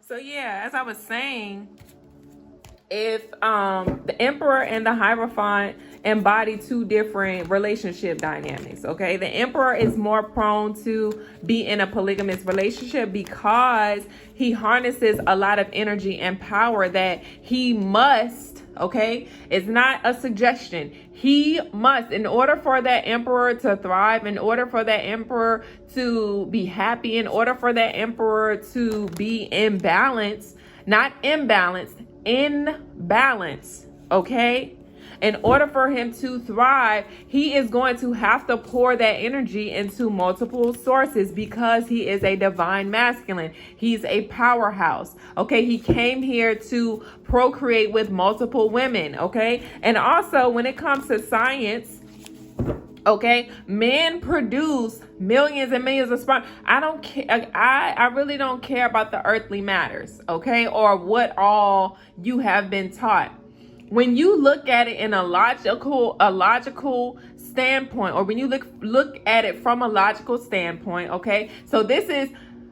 So yeah, as I was saying, if the emperor and the hierophant embody two different relationship dynamics, okay, the emperor is more prone to be in a polygamous relationship because he harnesses a lot of energy and power that he must, okay, it's not a suggestion, he must, in order for that emperor to thrive, in order for that emperor to be happy, in order for that emperor to be in balance, not imbalanced, in balance, okay? In order for him to thrive, he is going to have to pour that energy into multiple sources because he is a divine masculine. He's a powerhouse, okay? He came here to procreate with multiple women, okay? And also, when it comes to science, okay, men produce millions and millions of sperm. I don't care. I really don't care about the earthly matters, okay, or what all you have been taught. When you look at it in a logical standpoint, or when you look at it from a logical standpoint, okay. So this is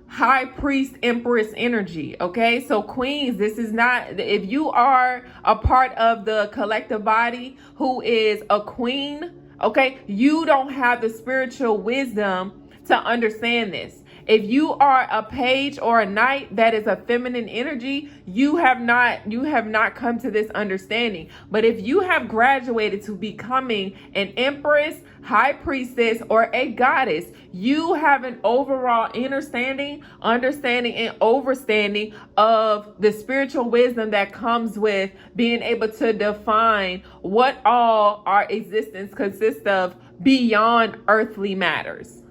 high priest empress energy, okay. So queens, this is not, if you are a part of the collective body who is a queen, okay, you don't have the spiritual wisdom to understand this. If you are a page or a knight that is a feminine energy, you have not come to this understanding. But if you have graduated to becoming an empress, high priestess, or a goddess, you have an overall understanding, and overstanding of the spiritual wisdom that comes with being able to define what all our existence consists of beyond earthly matters.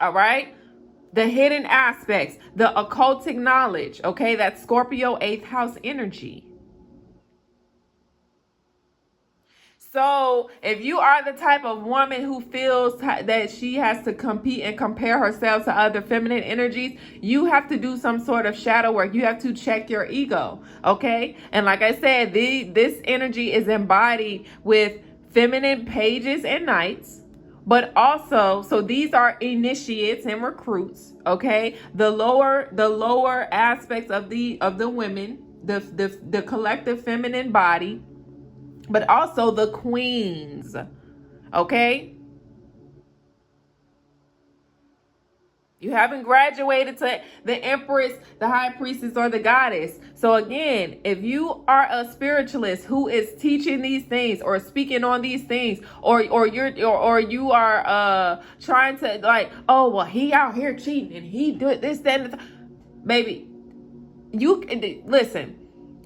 All right? The hidden aspects, the occultic knowledge, okay? That's Scorpio 8th house energy. So if you are the type of woman who feels that she has to compete and compare herself to other feminine energies, you have to do some sort of shadow work. You have to check your ego, okay? And like I said, this energy is embodied with feminine pages and knights. But also, so these are initiates and recruits, okay? The lower aspects of the women, the collective feminine body, but also the queens, okay? You haven't graduated to the empress, the high priestess, or the goddess. So again, if you are a spiritualist who is teaching these things or speaking on these things, or you are trying to, like, oh well, he out here cheating and he do this, that, and baby, you listen.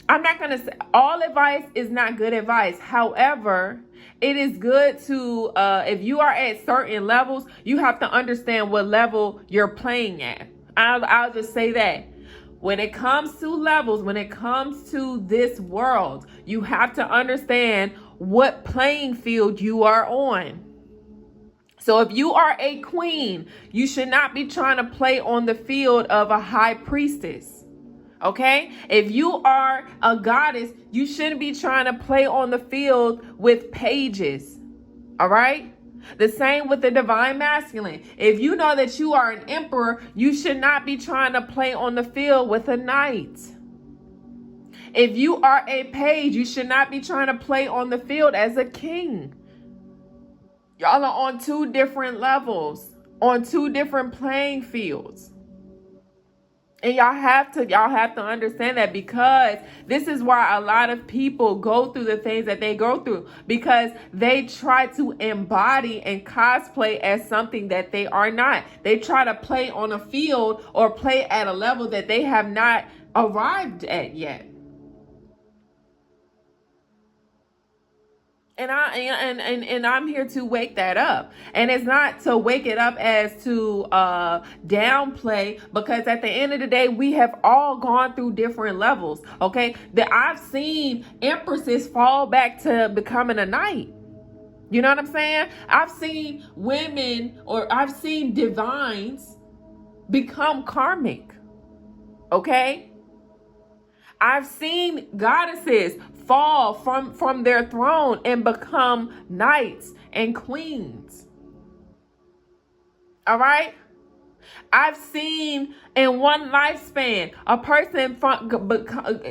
I'm not going to say all advice is not good advice. However, it is good to, if you are at certain levels, you have to understand what level you're playing at. I'll just say that. When it comes to levels, when it comes to this world, you have to understand what playing field you are on. So if you are a queen, you should not be trying to play on the field of a high priestess. Okay, if you are a goddess, you shouldn't be trying to play on the field with pages. All right, the same with the divine masculine. If you know that you are an emperor, you should not be trying to play on the field with a knight. If you are a page, you should not be trying to play on the field as a king. Y'all are on two different levels, on two different playing fields. And y'all have to understand that, because this is why a lot of people go through the things that they go through, because they try to embody and cosplay as something that they are not. They try to play on a field or play at a level that they have not arrived at yet. And I'm here to wake that up. And it's not to wake it up as to downplay, because at the end of the day, we have all gone through different levels. Okay, that I've seen empresses fall back to becoming a knight. You know what I'm saying? I've seen women, or I've seen divines become karmic. Okay, I've seen goddesses fall from their throne and become knights and queens. All right? I've seen in one lifespan a person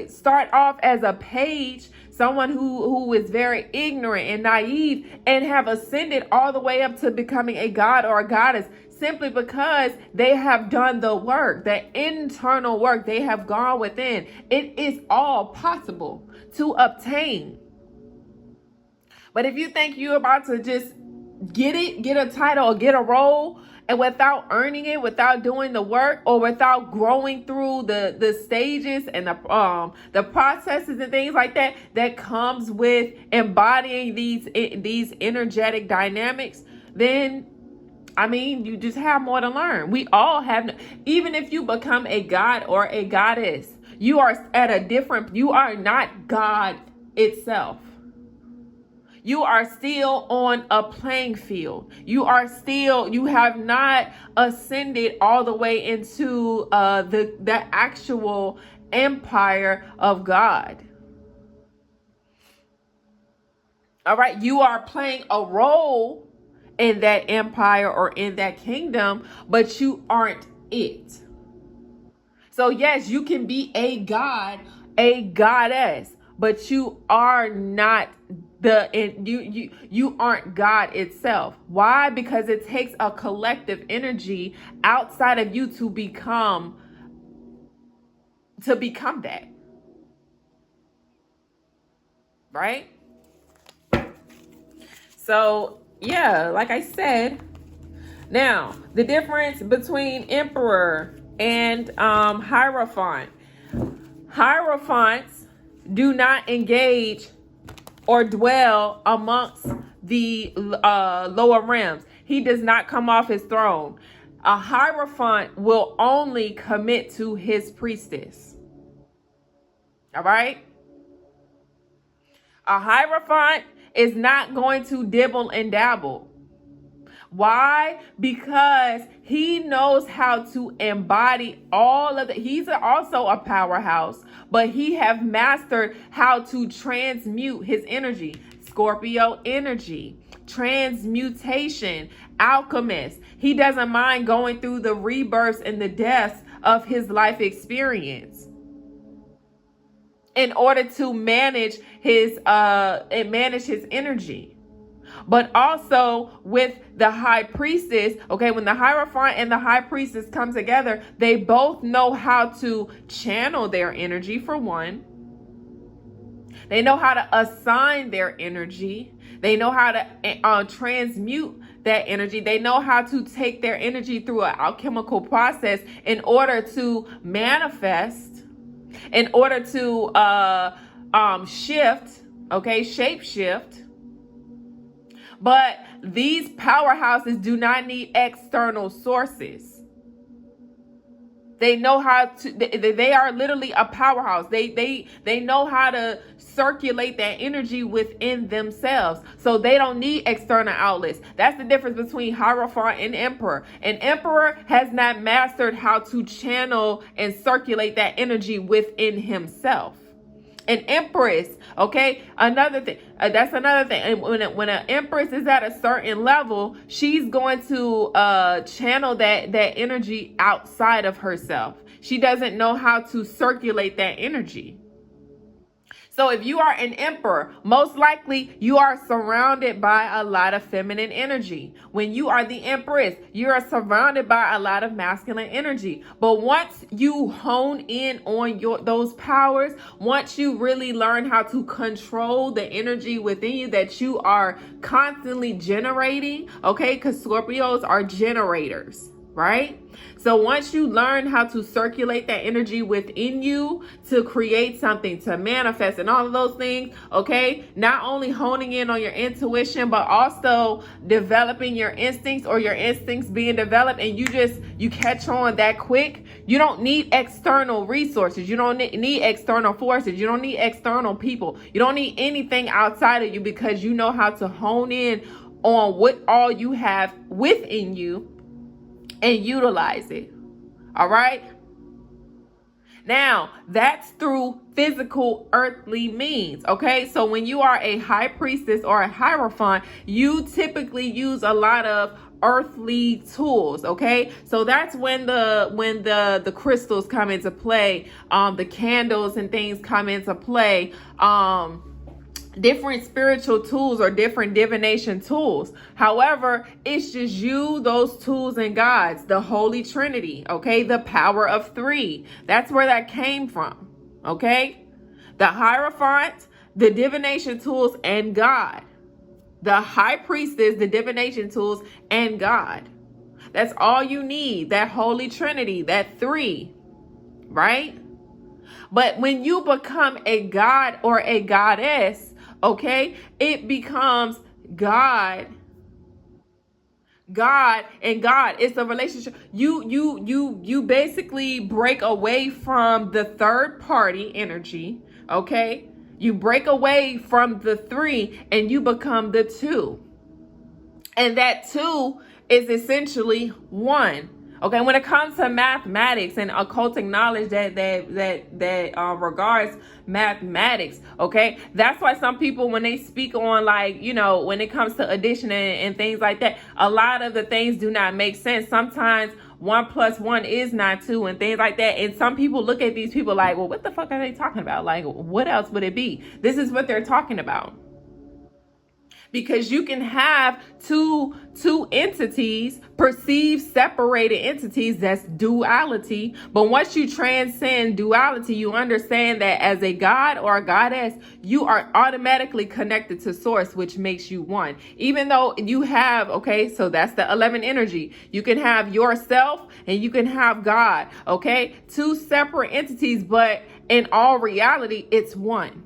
start off as a page, someone who is very ignorant and naive, and have ascended all the way up to becoming a god or a goddess, simply because they have done the work, the internal work. They have gone within. It is all possible to obtain. But if you think you're about to just get a title or get a role, and without earning it, without doing the work, or without growing through the stages and the processes and things like that that comes with embodying these energetic dynamics, then I mean, you just have more to learn. We all have, even if you become a god or a goddess, you are you are not God itself. You are still on a playing field. You have not ascended all the way into the actual empire of God. All right, you are playing a role in that empire or in that kingdom, but you aren't it. So yes, you can be a god, a goddess, but you are not you aren't God itself. Why? Because it takes a collective energy outside of you to become that. Right? So yeah, like I said, now the difference between Emperor and Hierophant. Hierophants do not engage or dwell amongst the lower realms. He does not come off his throne. A Hierophant will only commit to his priestess. All right? A Hierophant is not going to dibble and dabble. Why? Because he knows how to embody all of he's also a powerhouse, but he have mastered how to transmute his energy. Scorpio energy, transmutation, alchemist. He doesn't mind going through the rebirths and the deaths of his life experience in order to manage his energy. But also with the high priestess, okay, when the Hierophant and the high priestess come together, they both know how to channel their energy, for one. They know how to assign their energy. They know how to transmute that energy. They know how to take their energy through an alchemical process in order to manifest, in order to shift, okay, shape shift. But these powerhouses do not need external sources. They know how to, they are literally a powerhouse. They know how to circulate that energy within themselves. So they don't need external outlets. That's the difference between Hierophant and Emperor. An Emperor has not mastered how to channel and circulate that energy within himself. An Empress, okay, another thing, that's another thing. And when an Empress is at a certain level, she's going to channel that energy outside of herself. She doesn't know how to circulate that energy. So if you are an emperor, most likely you are surrounded by a lot of feminine energy. When you are the empress, you are surrounded by a lot of masculine energy. But once you hone in on those powers, once you really learn how to control the energy within you that you are constantly generating, okay, because Scorpios are generators, right? So once you learn how to circulate that energy within you to create something, to manifest and all of those things, okay, not only honing in on your intuition, but also developing your instincts, or your instincts being developed, and you catch on that quick, you don't need external resources. You don't need external forces. You don't need external people. You don't need anything outside of you, because you know how to hone in on what all you have within you and utilize it. All right. Now, that's through physical earthly means. Okay. So when you are a high priestess or a hierophant, you typically use a lot of earthly tools. Okay, so that's when the crystals come into play, the candles and things come into play, different spiritual tools or different divination tools. However, it's just you, those tools, and God's, the Holy Trinity. Okay, the power of three. That's where that came from. Okay, the Hierophant, the divination tools, and God. The high priestess, the divination tools, and God. That's all you need. That Holy Trinity, that three, right? But when you become a god or a goddess, okay, it becomes God and God. It's a relationship. You basically break away from the third party energy, okay? You break away from the three and you become the two. And that two is essentially one. Okay, when it comes to mathematics and occultic knowledge that regards mathematics, okay, that's why some people, when they speak on, like, you know, when it comes to addition and things like that, a lot of the things do not make sense. Sometimes 1 + 1 is not 2 and things like that. And some people look at these people like, well, what the fuck are they talking about? Like, what else would it be? This is what they're talking about. Because you can have two entities, perceived separated entities, that's duality. But once you transcend duality, you understand that as a god or a goddess, you are automatically connected to source, which makes you one. Even though you have, okay, so that's the 11 energy. You can have yourself and you can have God, okay? Two separate entities, but in all reality, it's one.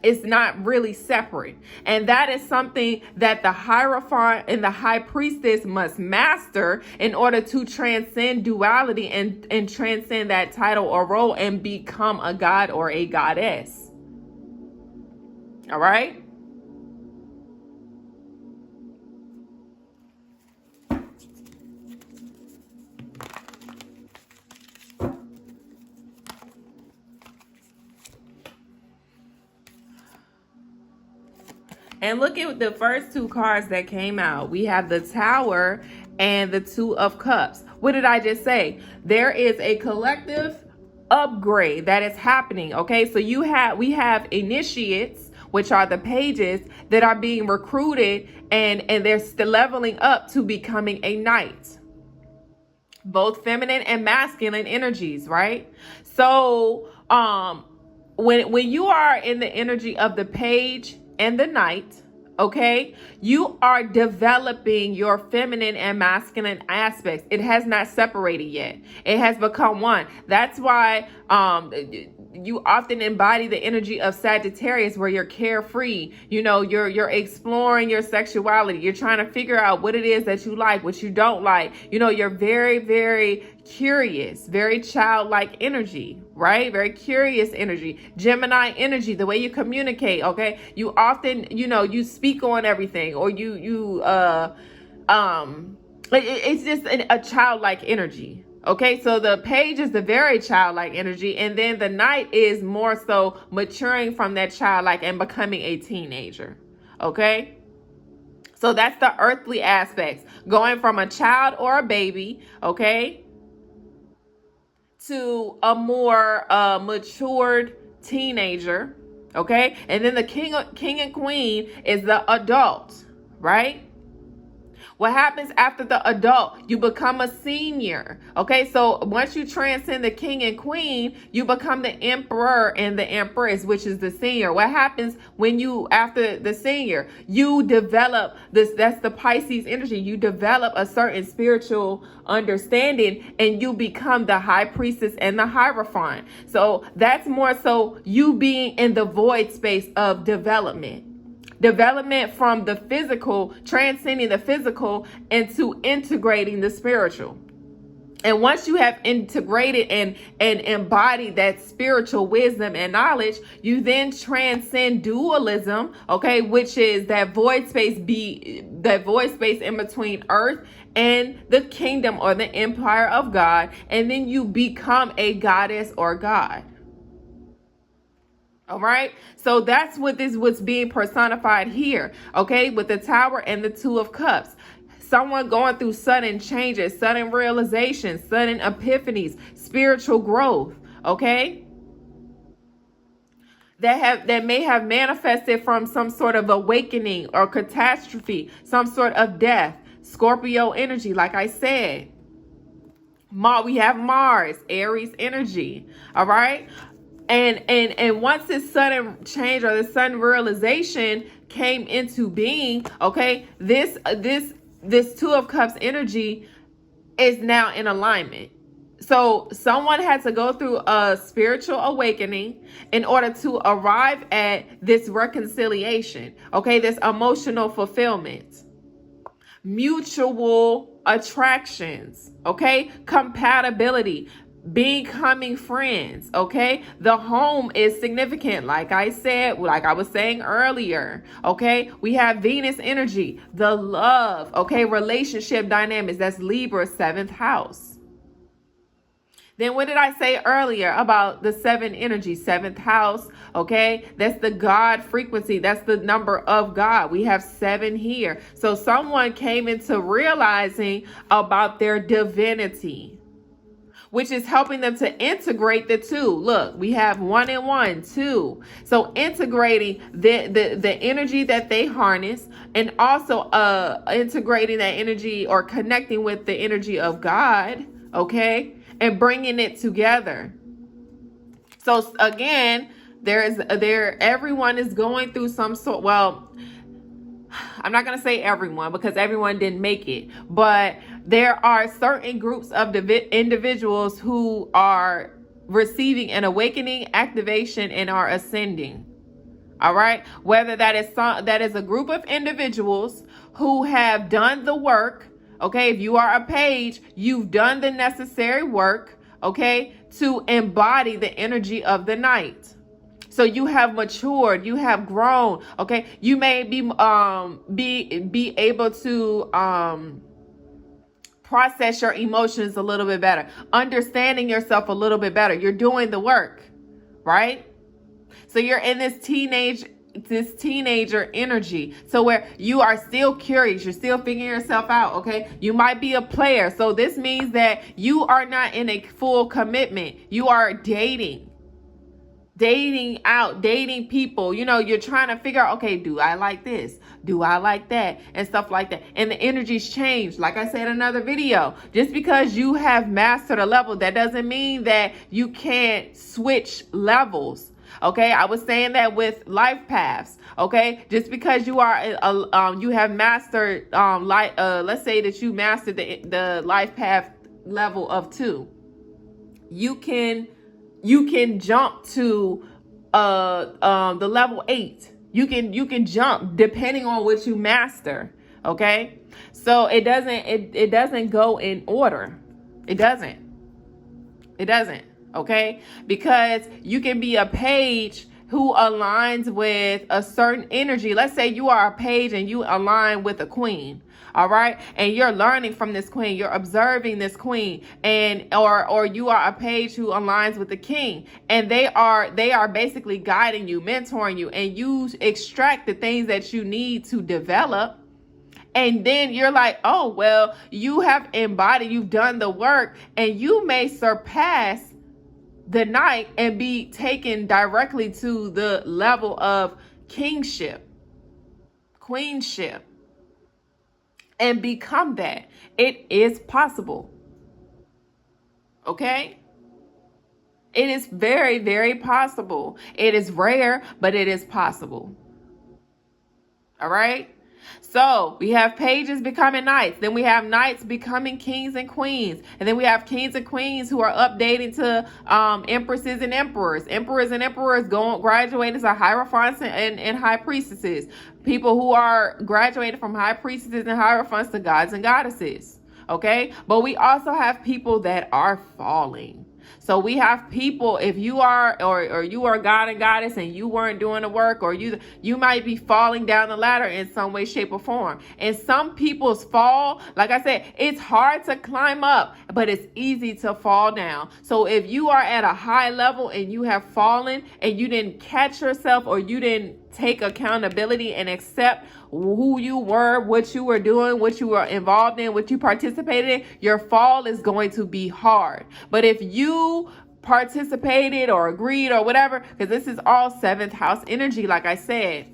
It's not really separate. And that is something that the Hierophant and the High Priestess must master in order to transcend duality and transcend that title or role and become a god or a goddess. All right? And look at the first two cards that came out. We have the Tower and the Two of Cups. What did I just say? There is a collective upgrade that is happening. Okay, so we have initiates, which are the pages that are being recruited, and they're still leveling up to becoming a knight. Both feminine and masculine energies, right? So when you are in the energy of the page and the knight, okay, you are developing your feminine and masculine aspects. It has not separated yet. It has become one. That's why you often embody the energy of Sagittarius, where you're carefree. You know, you're exploring your sexuality. You're trying to figure out what it is that you like, what you don't like. You know, you're very, very curious, very childlike energy, right? Very curious energy. Gemini energy, the way you communicate, okay? You often, you know, you speak on everything, or it's just a childlike energy. Okay, so the page is the very childlike energy, and then the knight is more so maturing from that childlike and becoming a teenager. Okay, so that's the earthly aspects, going from a child or a baby, okay, to a more matured teenager. Okay, and then the king and queen is the adult, right? What happens after the adult? You become a senior. Okay, so once you transcend the king and queen, you become the emperor and the empress, which is the senior. What happens when you, after the senior, you develop this, that's the Pisces energy. You develop a certain spiritual understanding and you become the high priestess and the hierophant. So that's more so you being in the void space of development. Development from the physical, transcending the physical into integrating the spiritual. And once you have integrated and embodied that spiritual wisdom and knowledge, you then transcend dualism, okay, which is that void space in between earth and the kingdom or the empire of God, and then you become a goddess or god. All right, so that's what's being personified here, okay, with the Tower and the Two of Cups. someone going through sudden changes, sudden realizations, sudden epiphanies, spiritual growth, okay? That may have manifested from some sort of awakening or catastrophe, some sort of death. Scorpio energy, like I said. We have Mars, Aries energy. All right. And once this sudden change or this sudden realization came into being, okay, this Two of Cups energy is now in alignment. So someone had to go through a spiritual awakening in order to arrive at this reconciliation, okay, this emotional fulfillment, mutual attractions, okay, compatibility, becoming friends, okay? The home is significant, like I said, like I was saying earlier, okay? We have Venus energy, the love, okay, relationship dynamics, that's Libra, 7th house. Then what did I say earlier about the 7 energy, 7th house, okay? That's the God frequency. That's the number of God. We have 7 here. So someone came into realizing about their divinity, which is helping them to integrate the two. Look, we have 1 and 1, 2. So integrating the energy that they harness, and also integrating that energy or connecting with the energy of God, okay? And bringing it together. So again, everyone is going through some sort, well, I'm not going to say everyone because everyone didn't make it, but there are certain groups of individuals who are receiving an awakening, activation, and are ascending. All right. Whether that is a group of individuals who have done the work. Okay, if you are a page, you've done the necessary work, okay, to embody the energy of the night. So you have matured, you have grown, okay. You may be able to process your emotions a little bit better, understanding yourself a little bit better. You're doing the work, right? So you're in this teenager energy, so where you are still curious, you're still figuring yourself out, okay? You might be a player, so this means that you are not in a full commitment. You are dating out, dating people. You know, you're trying to figure out, okay, do I like this? Do I like that? And stuff like that. And the energies change. Like I said in another video, just because you have mastered a level, that doesn't mean that you can't switch levels. Okay, I was saying that with life paths. Okay, just because you are you have mastered let's say that you mastered the life path level of 2, you can jump to the level 8. You can jump depending on what you master. Okay, so it doesn't go in order. It doesn't. Okay, because you can be a page who aligns with a certain energy. Let's say you are a page and you align with a queen. All right, and you're learning from this queen, you're observing this queen, and or you are a page who aligns with the king, and they are basically guiding you, mentoring you, and you extract the things that you need to develop. And then you're like, oh, well, you have embodied, you've done the work, and you may surpass the night and be taken directly to the level of kingship, queenship, and become that. It is possible. Okay? It is very, very possible. It is rare, but it is possible. All right? So we have pages becoming knights. Then we have knights becoming kings and queens. And then we have kings and queens who are updating to empresses and emperors. Emperors and emperors graduating to hierophants and high priestesses. People who are graduated from high priestesses and hierophants to gods and goddesses. Okay? But we also have people that are falling. So we have people, if you are, or you are God and goddess and you weren't doing the work, or you might be falling down the ladder in some way, shape, or form. And some people's fall, like I said, it's hard to climb up, but it's easy to fall down. So if you are at a high level and you have fallen and you didn't catch yourself, or you didn't take accountability and accept who you were, what you were doing, what you were involved in, what you participated in, your fall is going to be hard. But if you participated or agreed or whatever, because this is all 7th house energy, like I said,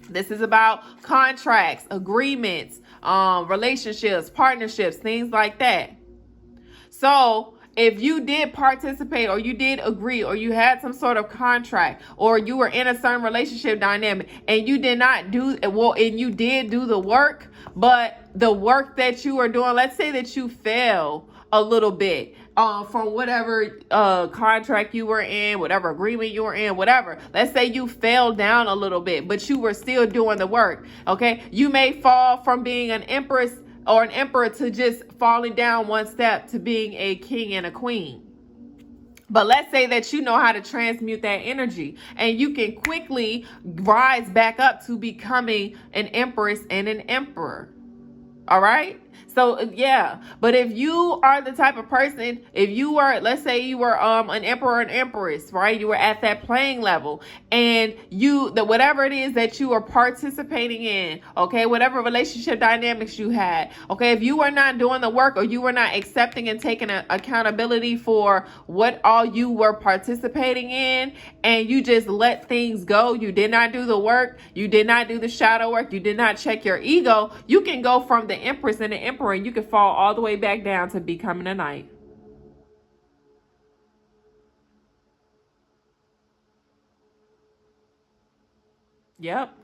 this is about contracts, agreements, relationships, partnerships, things like that. So if you did participate or you did agree or you had some sort of contract or you were in a certain relationship dynamic and you did not do well, and you did do the work, but the work that you are doing, let's say that you fail a little bit from whatever contract you were in, whatever agreement you were in, whatever. Let's say you fell down a little bit, but you were still doing the work. Okay, you may fall from being an empress or an emperor to just falling down one step to being a king and a queen. But let's say that you know how to transmute that energy and you can quickly rise back up to becoming an empress and an emperor. All right. So yeah, but if you are the type of person, if you were, let's say you were an emperor and empress, right? You were at that playing level, and whatever it is that you are participating in, okay, whatever relationship dynamics you had, okay, if you were not doing the work or you were not accepting and taking accountability for what all you were participating in, and you just let things go, you did not do the work, you did not do the shadow work, you did not check your ego, you can go from the empress and the emperor and you can fall all the way back down to becoming a knight. Yep.